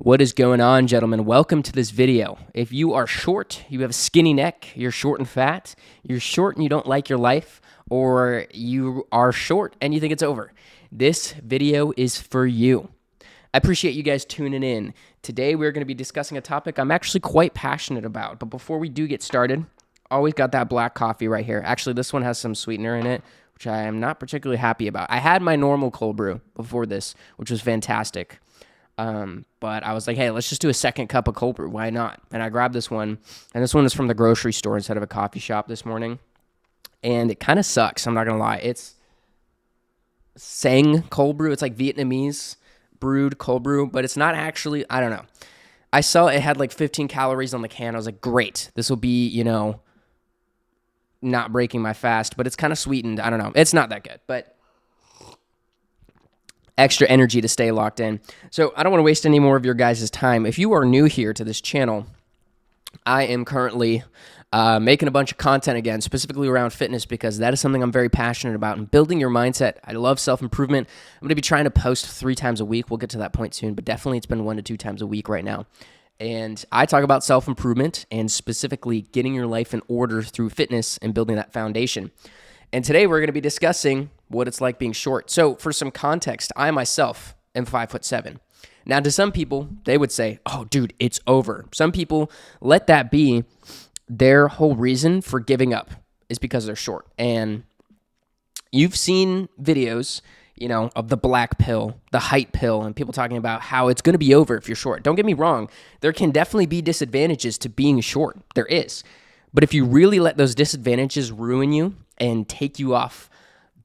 What is going on, gentlemen? Welcome to this video. If you are short, you have a skinny neck, you're short and fat, you're short and you don't like your life, or you are short and you think it's over, this video is for you. I appreciate you guys tuning in. Today, we're going to be discussing a topic I'm actually quite passionate about. But before we do get started, always got that black coffee right here. Actually, this one has some sweetener in it, which I am not particularly happy about. I had my normal cold brew before this, which was fantastic. But I was like, hey, let's just do a second cup of cold brew. Why not? And I grabbed this one, and this one is from the grocery store instead of a coffee shop this morning. And it kind of sucks. I'm not going to lie. It's Sang cold brew. It's like Vietnamese brewed cold brew, but it's not actually, I don't know. I saw it had like 15 calories on the can. I was like, great. This will be, not breaking my fast, but it's kind of sweetened. I don't know. It's not that good, but extra energy to stay locked in. So I don't want to waste any more of your guys' time. If you are new here to this channel, I am currently making a bunch of content again, specifically around fitness, because that is something I'm very passionate about, and building your mindset. I love self-improvement. I'm going to be trying to post 3 times a week. We'll get to that point soon, but definitely it's been 1 to 2 times a week right now. And I talk about self-improvement and specifically getting your life in order through fitness and building that foundation. And today we're going to be discussing what it's like being short. So for some context, I myself am 5'7". Now to some people, they would say, oh dude, it's over. Some people let that be their whole reason for giving up is because they're short. And you've seen videos, of the black pill, the height pill, and people talking about how it's going to be over if you're short. Don't get me wrong. There can definitely be disadvantages to being short. There is. But if you really let those disadvantages ruin you and take you off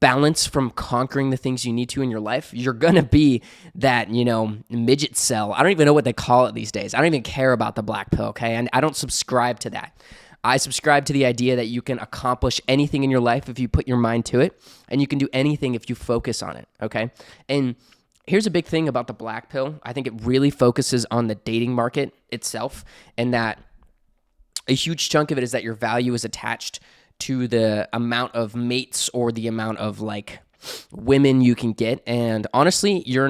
balance from conquering the things you need to in your life, you're going to be that, midget cell. I don't even know what they call it these days. I don't even care about the black pill, okay? And I don't subscribe to that. I subscribe to the idea that you can accomplish anything in your life if you put your mind to it, and you can do anything if you focus on it, okay? And here's a big thing about the black pill. I think it really focuses on the dating market itself, and that a huge chunk of it is that your value is attached to the amount of mates or the amount of women you can get. And honestly, your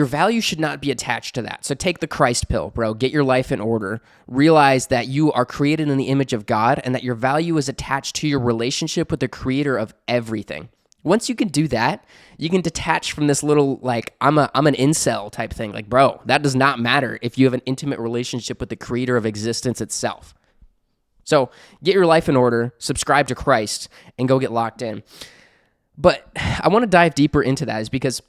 value should not be attached to that. So take the Christ pill, bro. Get your life in order. Realize that you are created in the image of God and that your value is attached to your relationship with the creator of everything. Once you can do that, you can detach from this little, I'm an incel type thing. Bro, that does not matter if you have an intimate relationship with the creator of existence itself. So get your life in order, subscribe to Christ, and go get locked in. But I want to dive deeper into that is because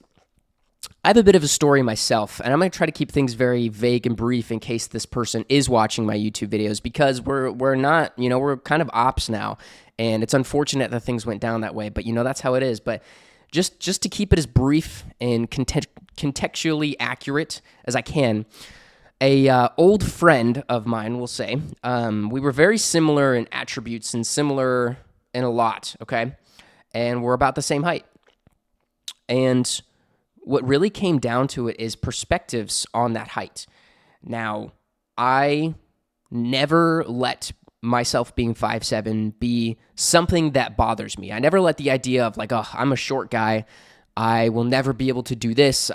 I have a bit of a story myself, and I'm going to try to keep things very vague and brief in case this person is watching my YouTube videos, because we're not, we're kind of ops now, and it's unfortunate that things went down that way, but that's how it is. But just to keep it as brief and contextually accurate as I can, a old friend of mine will say, we were very similar in attributes and similar in a lot, okay? And we're about the same height. And what really came down to it is perspectives on that height. Now, I never let myself being 5'7" be something that bothers me. I never let the idea of I'm a short guy, I will never be able to do this,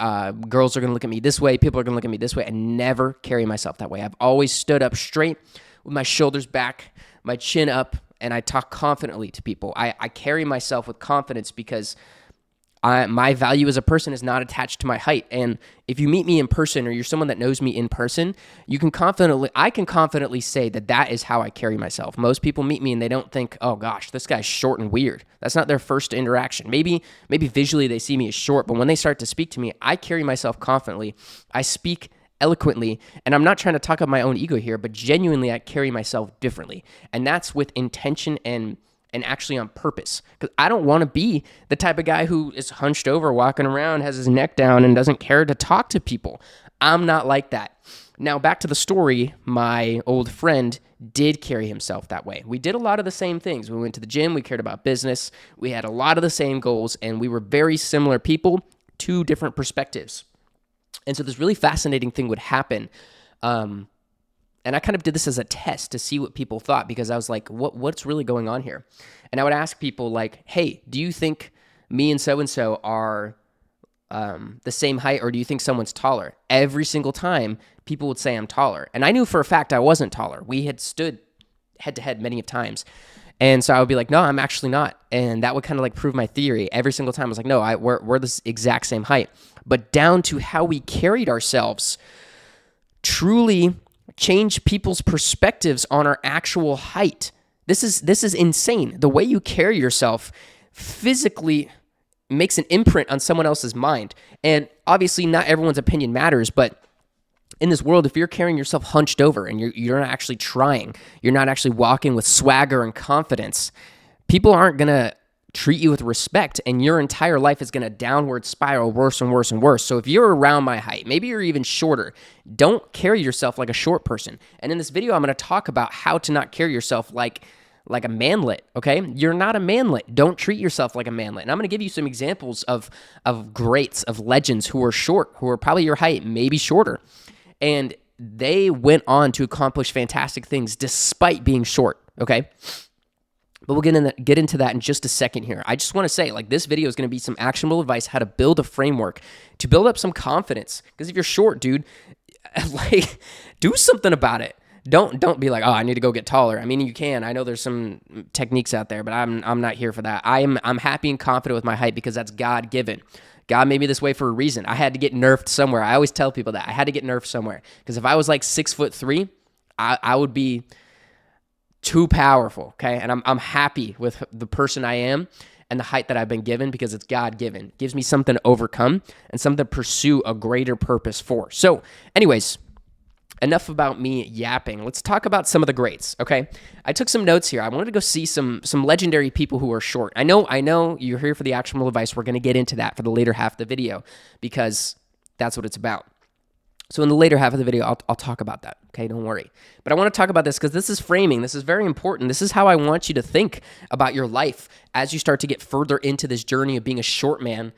girls are going to look at me this way, people are going to look at me this way. I never carry myself that way. I've always stood up straight with my shoulders back, my chin up, and I talk confidently to people. I carry myself with confidence because my value as a person is not attached to my height. And if you meet me in person or you're someone that knows me in person, I can confidently say that is how I carry myself. Most people meet me and they don't think, oh gosh, this guy's short and weird. That's not their first interaction. Maybe visually they see me as short, but when they start to speak to me, I carry myself confidently. I speak eloquently, and I'm not trying to talk up my own ego here, but genuinely I carry myself differently. And that's with intention and actually on purpose, because I don't want to be the type of guy who is hunched over, walking around, has his neck down, and doesn't care to talk to people. I'm not like that. Now, back to the story, my old friend did carry himself that way. We did a lot of the same things. We went to the gym, we cared about business, we had a lot of the same goals, and we were very similar people, 2 different perspectives. And so this really fascinating thing would happen. And I kind of did this as a test to see what people thought, because I was like, what's really going on here? And I would ask people hey, do you think me and so-and-so are the same height, or do you think someone's taller? Every single time, people would say I'm taller. And I knew for a fact I wasn't taller. We had stood head to head many of times. And so I would be like, no, I'm actually not. And that would kind of like prove my theory. Every single time I was like, no, we're the exact same height. But down to how we carried ourselves truly changed people's perspectives on our actual height. This is insane. The way you carry yourself physically makes an imprint on someone else's mind. And obviously not everyone's opinion matters, but in this world, if you're carrying yourself hunched over and you're not actually trying, you're not actually walking with swagger and confidence, people aren't going to treat you with respect, and your entire life is going to downward spiral worse and worse and worse. So if you're around my height, maybe you're even shorter, don't carry yourself like a short person. And in this video, I'm going to talk about how to not carry yourself like a manlet, okay? You're not a manlet. Don't treat yourself like a manlet. And I'm going to give you some examples of greats, of legends who are short, who are probably your height, maybe shorter. And they went on to accomplish fantastic things despite being short, okay? But we'll get into that in just a second here. I just want to say, like, this video is going to be some actionable advice, how to build a framework to build up some confidence. Because if you're short, dude, like, do something about it. Don't be like, oh, I need to go get taller. I mean, you can. I know there's some techniques out there, but I'm not here for that. I'm happy and confident with my height because that's God-given. God made me this way for a reason. I had to get nerfed somewhere. I always tell people that. I had to get nerfed somewhere. Because if I was like 6'3", I would be too powerful, okay? And I'm happy with the person I am and the height that I've been given because it's God-given. It gives me something to overcome and something to pursue a greater purpose for. So anyways, enough about me yapping. Let's talk about some of the greats, okay? I took some notes here. I wanted to go see some legendary people who are short. I know you're here for the actionable advice. We're going to get into that for the later half of the video because that's what it's about. So in the later half of the video, I'll talk about that, okay? Don't worry. But I want to talk about this because this is framing. This is very important. This is how I want you to think about your life as you start to get further into this journey of being a short man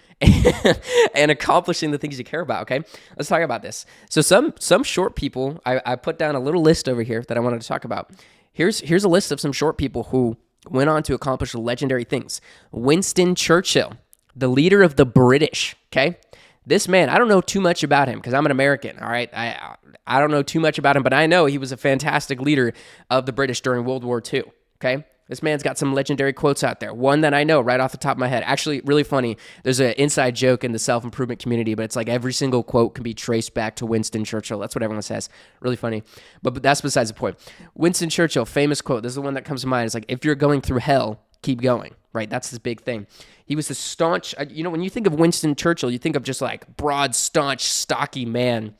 and accomplishing the things you care about, okay? Let's talk about this. So some short people, I put down a little list over here that I wanted to talk about. Here's a list of some short people who went on to accomplish legendary things. Winston Churchill, the leader of the British, okay? This man, I don't know too much about him because I'm an American, all right? I don't know too much about him, but I know he was a fantastic leader of the British during World War II, okay? This man's got some legendary quotes out there. One that I know right off the top of my head. Actually, really funny. There's an inside joke in the self-improvement community, but it's like every single quote can be traced back to Winston Churchill. That's what everyone says. Really funny. But that's besides the point. Winston Churchill, famous quote. This is the one that comes to mind. It's like, if you're going through hell, keep going, right? That's his big thing. He was the staunch, when you think of Winston Churchill, you think of just like broad, staunch, stocky man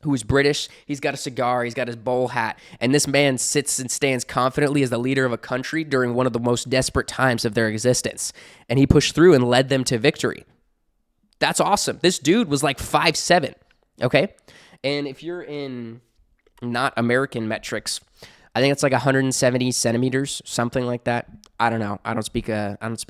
who is British. He's got a cigar, he's got his bowl hat, and this man sits and stands confidently as the leader of a country during one of the most desperate times of their existence. And he pushed through and led them to victory. That's awesome. This dude was like 5'7", okay? And if you're in not American metrics, I think it's like 170 centimeters, something like that. I don't know. I don't speak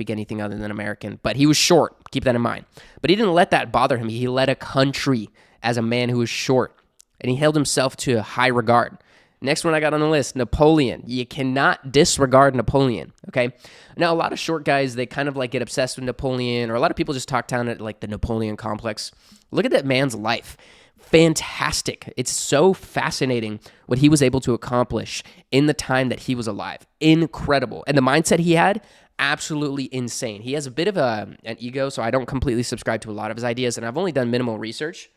anything other than American. But he was short. Keep that in mind. But he didn't let that bother him. He led a country as a man who was short, and he held himself to a high regard. Next one I got on the list, Napoleon. You cannot disregard Napoleon, okay? Now, a lot of short guys, they kind of like get obsessed with Napoleon, or a lot of people just talk down at like the Napoleon complex. Look at that man's life. Fantastic. It's so fascinating what he was able to accomplish in the time that he was alive. Incredible. And the mindset he had, absolutely insane. He has a bit of an ego, so I don't completely subscribe to a lot of his ideas, and I've only done minimal research.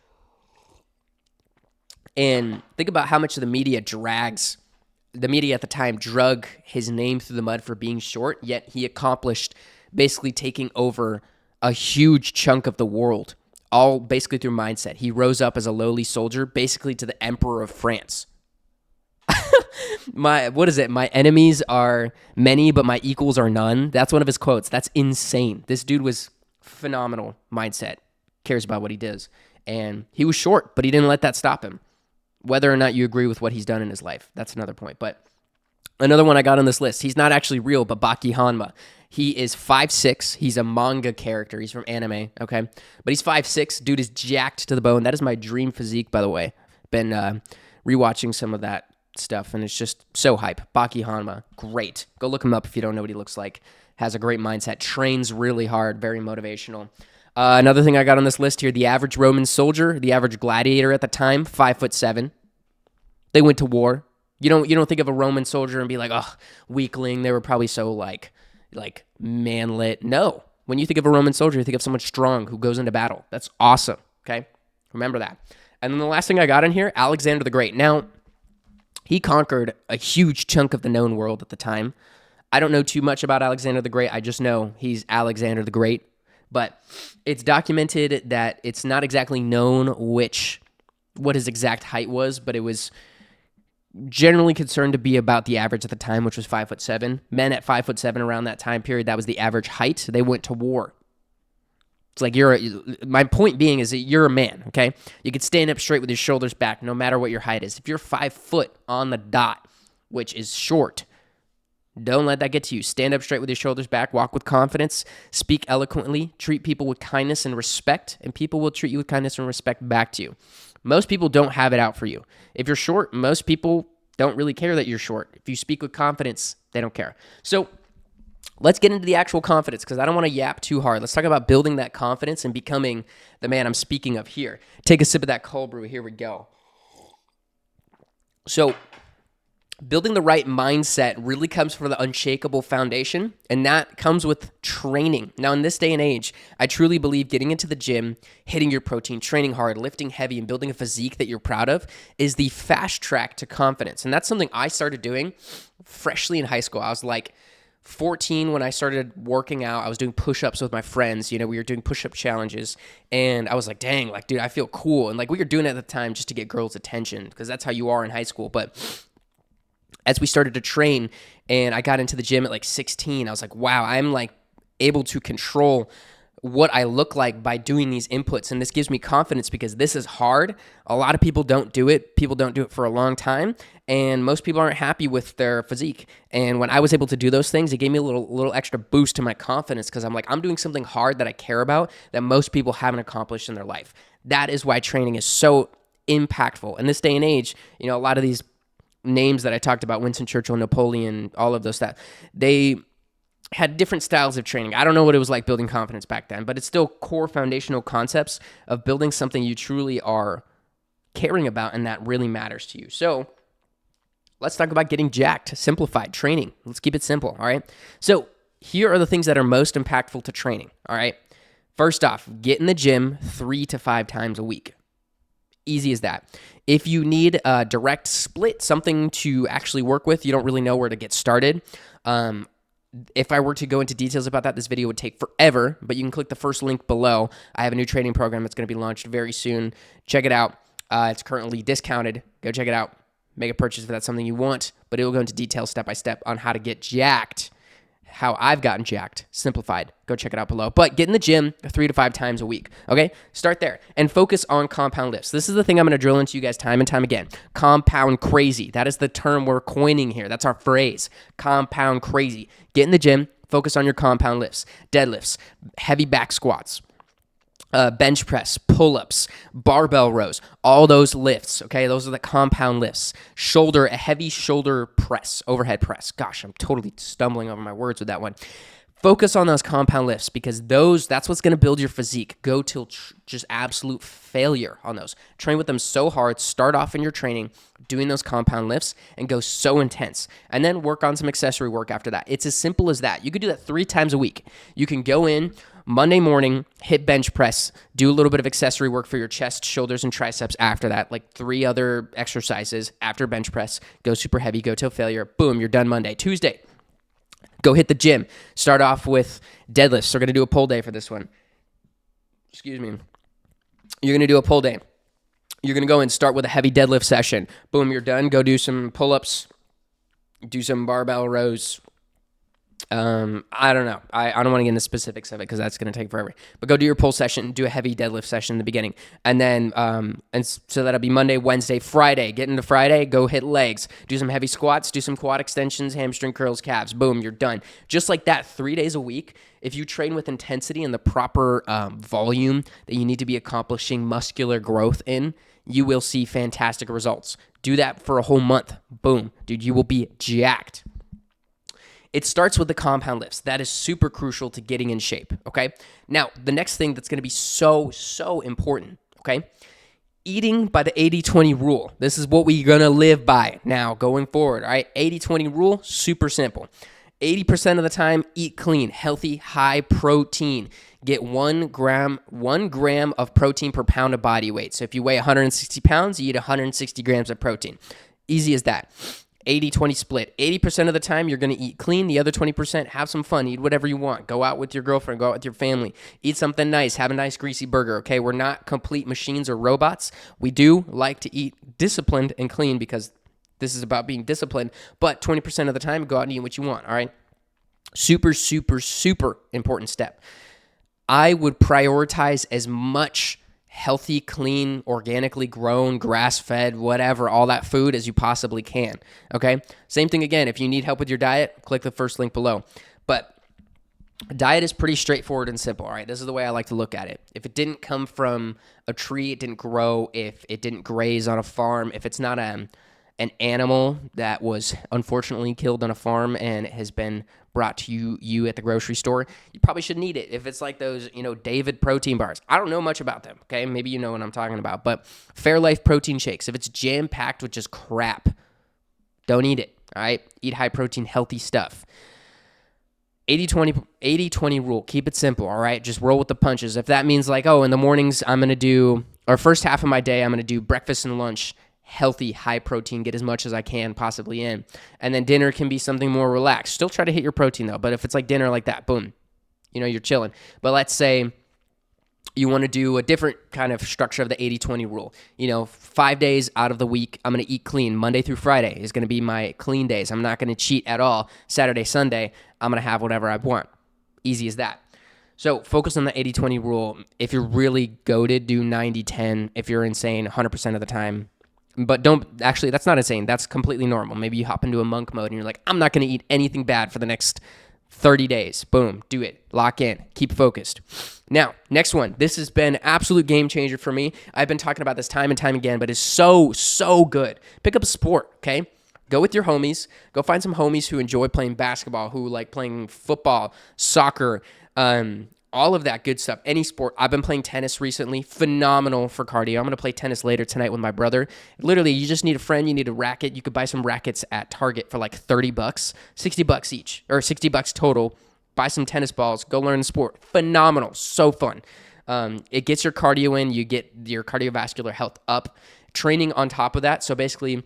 And think about how much of the media at the time drug his name through the mud for being short, yet he accomplished basically taking over a huge chunk of the world, all basically through mindset. He rose up as a lowly soldier, basically to the emperor of France. My enemies are many, but my equals are none. That's one of his quotes. That's insane. This dude was phenomenal mindset, cares about what he does. And he was short, but he didn't let that stop him. Whether or not you agree with what he's done in his life, that's another point. But another one I got on this list, he's not actually real, but Baki Hanma. He is 5'6". He's a manga character. He's from anime, okay? But he's 5'6". Dude is jacked to the bone. That is my dream physique, by the way. Been rewatching some of that stuff, and it's just so hype. Baki Hanma, great. Go look him up if you don't know what he looks like. Has a great mindset. Trains really hard. Very motivational. Another thing I got on this list here, the average Roman soldier, the average gladiator at the time, 5'7". They went to war. You don't think of a Roman soldier and be like, oh, weakling. They were probably so like manlit. No. When you think of a Roman soldier, you think of someone strong who goes into battle. That's awesome. Okay? Remember that. And then the last thing I got in here, Alexander the Great. Now, he conquered a huge chunk of the known world at the time. I don't know too much about Alexander the Great. I just know he's Alexander the Great. But it's documented that it's not exactly known what his exact height was, but it was generally concerned to be about the average at the time, which was 5'7". Men at 5'7" around that time period, that was the average height. They went to war. It's like my point being is that you're a man, okay? You can stand up straight with your shoulders back no matter what your height is. If you're 5 foot on the dot, which is short, don't let that get to you. Stand up straight with your shoulders back, walk with confidence, speak eloquently, treat people with kindness and respect, and people will treat you with kindness and respect back to you. Most people don't have it out for you. If you're short, most people don't really care that you're short. If you speak with confidence, they don't care. So let's get into the actual confidence because I don't want to yap too hard. Let's talk about building that confidence and becoming the man I'm speaking of here. Take a sip of that cold brew. Here we go. So building the right mindset really comes from the unshakable foundation, and that comes with training. Now, in this day and age, I truly believe getting into the gym, hitting your protein, training hard, lifting heavy, and building a physique that you're proud of is the fast track to confidence. And that's something I started doing freshly in high school. I was like 14 when I started working out. I was doing push-ups with my friends. We were doing push-up challenges, and I was like, dang, like, dude, I feel cool. And like we were doing it at the time just to get girls' attention because that's how you are in high school. But as we started to train and I got into the gym at like 16, I was like, wow, I'm like able to control what I look like by doing these inputs. And this gives me confidence because this is hard. A lot of people don't do it. People don't do it for a long time. And most people aren't happy with their physique. And when I was able to do those things, it gave me a little extra boost to my confidence because I'm like, I'm doing something hard that I care about that most people haven't accomplished in their life. That is why training is so impactful. In this day and age, a lot of these names that I talked about, Winston Churchill, Napoleon, all of those stuff, they had different styles of training. I don't know what it was like building confidence back then, but it's still core foundational concepts of building something you truly are caring about and that really matters to you. So let's talk about getting jacked, simplified training. Let's keep it simple, all right? So here are the things that are most impactful to training, all right? First off, get in the gym 3 to 5 times a week. Easy as that. If you need a direct split, something to actually work with, you don't really know where to get started. If I were to go into details about that, this video would take forever, but you can click the first link below. I have a new training program that's going to be launched very soon. Check it out. It's currently discounted. Go check it out. Make a purchase if that's something you want, but it will go into detail step by step on how to get jacked, how I've gotten jacked, simplified. Go check it out below. But get in the gym 3 to 5 times a week, okay? Start there and focus on compound lifts. This is the thing I'm going to drill into you guys time and time again. Compound crazy. That is the term we're coining here. That's our phrase. Compound crazy. Get in the gym, focus on your compound lifts, deadlifts, heavy back squats, bench press, pull-ups, barbell rows, all those lifts, okay? Those are the compound lifts. A heavy shoulder press, overhead press. Gosh, I'm totally stumbling over my words with that one. Focus on those compound lifts because that's what's going to build your physique. Go till just absolute failure on those. Train with them so hard. Start off in your training doing those compound lifts and go so intense. And then work on some accessory work after that. It's as simple as that. You could do that 3 times a week. You can go in Monday morning, hit bench press, do a little bit of accessory work for your chest, shoulders, and triceps after that, like 3 other exercises after bench press. Go super heavy, go till failure. Boom, you're done Monday. Tuesday, go hit the gym. Start off with deadlifts. We're going to do a pull day for this one. Excuse me. You're going to do a pull day. You're going to go and start with a heavy deadlift session. Boom, you're done. Go do some pull-ups. Do some barbell rows. I don't know. I don't want to get into specifics of it because that's going to take forever. But go do your pull session. Do a heavy deadlift session in the beginning. And then, so that'll be Monday, Wednesday, Friday. Get into Friday, go hit legs. Do some heavy squats. Do some quad extensions, hamstring curls, calves. Boom, you're done. Just like that, 3 days a week. If you train with intensity and the proper volume that you need to be accomplishing muscular growth in, you will see fantastic results. Do that for a whole month. Boom. Dude, you will be jacked. It starts with the compound lifts. That is super crucial to getting in shape, okay? Now, the next thing that's going to be so important, okay? Eating by the 80-20 rule. This is what we're going to live by now going forward, all right? 80-20 rule, super simple. 80% of the time, eat clean, healthy, high protein. Get 1 gram of protein per pound of body weight. So if you weigh 160 pounds, you eat 160 grams of protein. Easy as that. 80-20 split. 80% of the time, you're going to eat clean. The other 20%, have some fun. Eat whatever you want. Go out with your girlfriend. Go out with your family. Eat something nice. Have a nice greasy burger, okay? We're not complete machines or robots. We do like to eat disciplined and clean because this is about being disciplined. But 20% of the time, go out and eat what you want, all right? Super important step. I would prioritize as much healthy, clean, organically grown, grass-fed, whatever, all that food as you possibly can, okay? Same thing again, if you need help with your diet, click the first link below. But diet is pretty straightforward and simple, all right? This is the way I like to look at it. If it didn't come from a tree, it didn't grow, if it didn't graze on a farm, if it's not an animal that was unfortunately killed on a farm and has been brought to you at the grocery store, you probably shouldn't eat it. If it's like those, David protein bars, I don't know much about them, okay? Maybe you know what I'm talking about, but Fairlife protein shakes, if it's jam-packed with just crap, don't eat it, all right? Eat high protein, healthy stuff. 80-20 rule, keep it simple, all right? Just roll with the punches. If that means like, in the mornings I'm going to do, or first half of my day, I'm going to do breakfast and lunch, healthy, high protein, get as much as I can possibly in. And then dinner can be something more relaxed. Still try to hit your protein though, but if it's like dinner like that, boom, you're chilling. But let's say you want to do a different kind of structure of the 80-20 rule. 5 days out of the week, I'm going to eat clean. Monday through Friday is going to be my clean days. I'm not going to cheat at all. Saturday, Sunday, I'm going to have whatever I want. Easy as that. So focus on the 80-20 rule. If you're really goated, do 90-10. If you're insane, 100% of the time. But that's not insane. That's completely normal. Maybe you hop into a monk mode and you're like, I'm not going to eat anything bad for the next 30 days. Boom, do it. Lock in. Keep focused. Now, next one. This has been an absolute game changer for me. I've been talking about this time and time again, but it's so good. Pick up a sport, okay? Go with your homies. Go find some homies who enjoy playing basketball, who like playing football, soccer, all of that good stuff. Any sport. I've been playing tennis recently. Phenomenal for cardio. I'm going to play tennis later tonight with my brother. Literally, you just need a friend. You need a racket. You could buy some rackets at Target for like $30, $60 each, or $60 total. Buy some tennis balls. Go learn the sport. Phenomenal. So fun. It gets your cardio in. You get your cardiovascular health up. Training on top of that. So basically,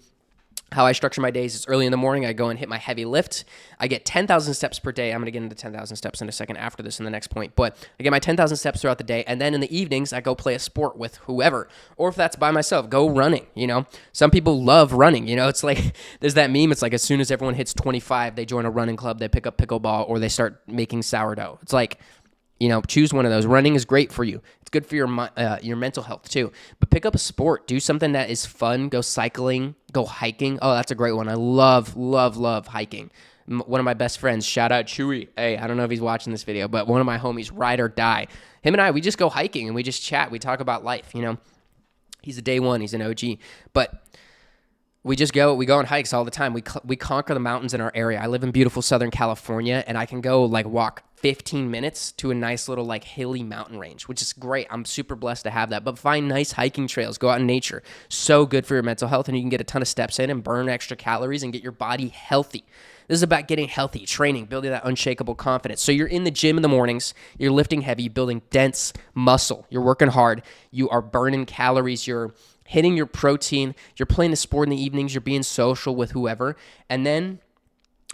how I structure my days is early in the morning, I go and hit my heavy lift. I get 10,000 steps per day. I'm going to get into 10,000 steps in a second after this in the next point. But I get my 10,000 steps throughout the day. And then in the evenings, I go play a sport with whoever. Or if that's by myself, go running, Some people love running, It's like, there's that meme. It's like as soon as everyone hits 25, they join a running club, they pick up pickleball, or they start making sourdough. It's like, choose one of those. Running is great for you. It's good for your mental health too. But pick up a sport. Do something that is fun. Go cycling. Go hiking. Oh, that's a great one. I love hiking. One of my best friends, shout out Chewy. Hey, I don't know if he's watching this video, but one of my homies, ride or die. Him and I, we just go hiking and we just chat. We talk about life, He's a day one. He's an OG. But we go on hikes all the time. We conquer the mountains in our area. I live in beautiful Southern California, and I can go walk 15 minutes to a nice little hilly mountain range, which is great. I'm super blessed to have that. But find nice hiking trails. Go out in nature. So good for your mental health, and you can get a ton of steps in and burn extra calories and get your body healthy. This is about getting healthy, training, building that unshakable confidence. So you're in the gym in the mornings, you're lifting heavy, building dense muscle. You're working hard. You are burning calories. You're hitting your protein. You're playing a sport in the evenings. You're being social with whoever. And then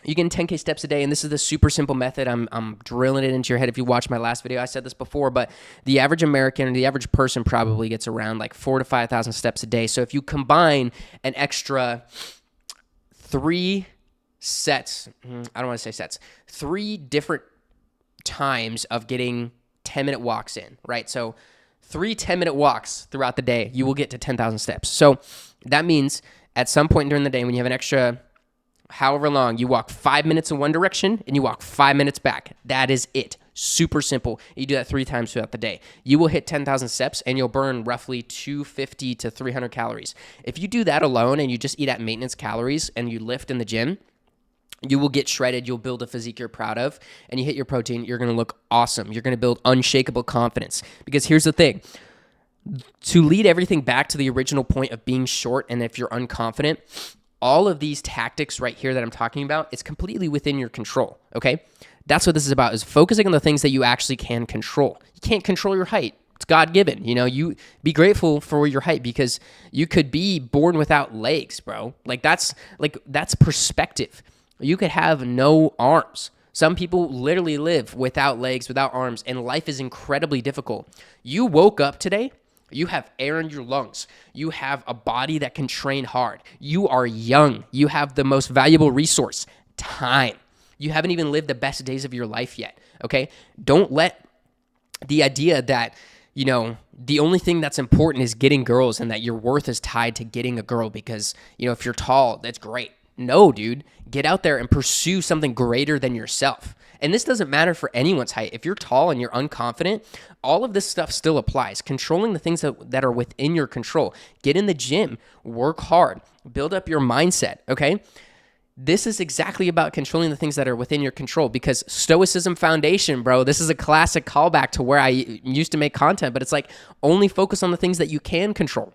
you get 10K steps a day, and this is the super simple method. I'm drilling it into your head. If you watch my last video, I said this before, but the average American or the average person probably gets around 4,000 to 5,000 steps a day. So if you combine an extra 3 sets, I don't want to say sets, 3 different times of getting 10-minute walks in, right? So 3 10-minute walks throughout the day, you will get to 10,000 steps. So that means at some point during the day when you have an extra however long, you walk 5 minutes in one direction and you walk 5 minutes back. That is it. Super simple. You do that 3 times throughout the day. You will hit 10,000 steps and you'll burn roughly 250 to 300 calories. If you do that alone and you just eat at maintenance calories and you lift in the gym, You will get shredded. You'll build a physique you're proud of, and you hit your protein, you're going to look awesome. You're going to build unshakable confidence. Because here's the thing. To lead everything back to the original point of being short, and if you're unconfident, all of these tactics right here that I'm talking about, it's completely within your control, okay? That's what this is about, is focusing on the things that you actually can control. You can't control your height. It's God-given. You know, you be grateful for your height because you could be born without legs, bro. That's perspective. You could have no arms. Some people literally live without legs, without arms, and life is incredibly difficult. You woke up today, you have air in your lungs. You have a body that can train hard. You are young. You have the most valuable resource, time. You haven't even lived the best days of your life yet, okay? Don't let the idea that, you know, the only thing that's important is getting girls and that your worth is tied to getting a girl because, you know, if you're tall, that's great. No, dude. Get out there and pursue something greater than yourself. And this doesn't matter for anyone's height. If you're tall and you're unconfident, all of this stuff still applies. Controlling the things that are within your control. Get in the gym, work hard, build up your mindset, okay? This is exactly about controlling the things that are within your control because Stoicism Foundation, bro, this is a classic callback to where I used to make content, but it's like only focus on the things that you can control.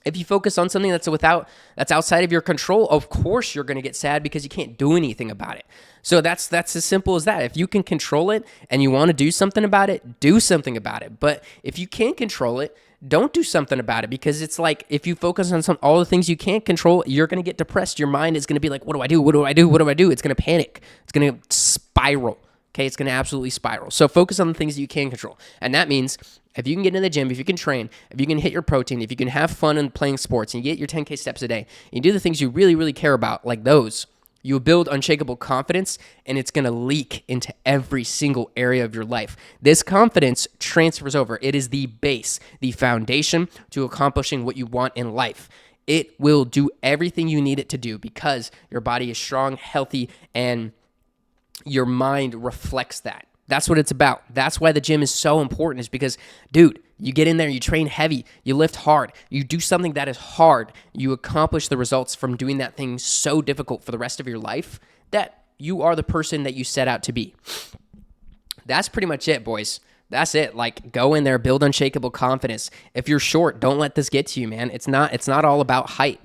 If you focus on something that's outside of your control, of course you're going to get sad because you can't do anything about it. So that's as simple as that. If you can control it and you want to do something about it, do something about it. But if you can't control it, don't do something about it because it's like if you focus on all the things you can't control, you're going to get depressed. Your mind is going to be like, what do I do? What do I do? What do I do? It's going to panic. It's going to spiral. Okay, it's going to absolutely spiral. So focus on the things that you can control. And that means if you can get in the gym, if you can train, if you can hit your protein, if you can have fun in playing sports and you get your 10K steps a day, and you do the things you really, really care about, like those, you will build unshakable confidence and it's going to leak into every single area of your life. This confidence transfers over. It is the base, the foundation to accomplishing what you want in life. It will do everything you need it to do because your body is strong, healthy, and your mind reflects that. That's what it's about. That's why the gym is so important is because, dude, you get in there, you train heavy, you lift hard, you do something that is hard, you accomplish the results from doing that thing so difficult for the rest of your life that you are the person that you set out to be. That's pretty much it, boys. That's it. Like, go in there, build unshakable confidence. If you're short, don't let this get to you, man. It's not all about height.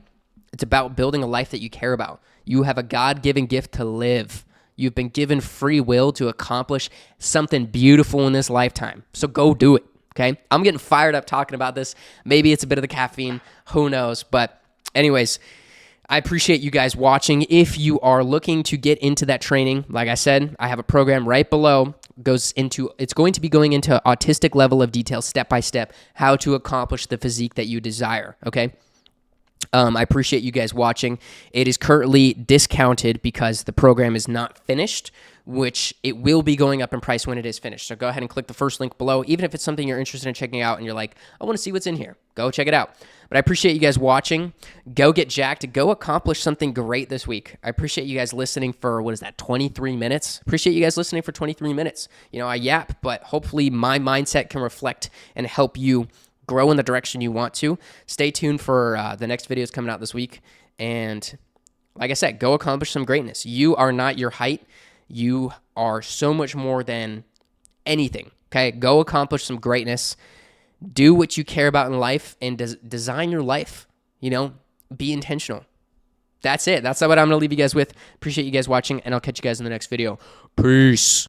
It's about building a life that you care about. You have a God-given gift to live. You've been given free will to accomplish something beautiful in this lifetime. So go do it, okay? I'm getting fired up talking about this. Maybe it's a bit of the caffeine. Who knows? But anyways, I appreciate you guys watching. If you are looking to get into that training, like I said, I have a program right below. It's going to be going into autistic level of detail, step by step, how to accomplish the physique that you desire, okay? I appreciate you guys watching. It is currently discounted because the program is not finished, which it will be going up in price when it is finished. So go ahead and click the first link below. Even if it's something you're interested in checking out and you're like, I want to see what's in here, go check it out. But I appreciate you guys watching. Go get jacked. Go accomplish something great this week. I appreciate you guys listening for, 23 minutes? Appreciate you guys listening for 23 minutes. You know, I yap, but hopefully my mindset can reflect and help you grow in the direction you want to. Stay tuned for the next videos coming out this week. And like I said, go accomplish some greatness. You are not your height. You are so much more than anything. Okay, go accomplish some greatness. Do what you care about in life and design your life. You know, be intentional. That's it. That's what I'm going to leave you guys with. Appreciate you guys watching, and I'll catch you guys in the next video. Peace.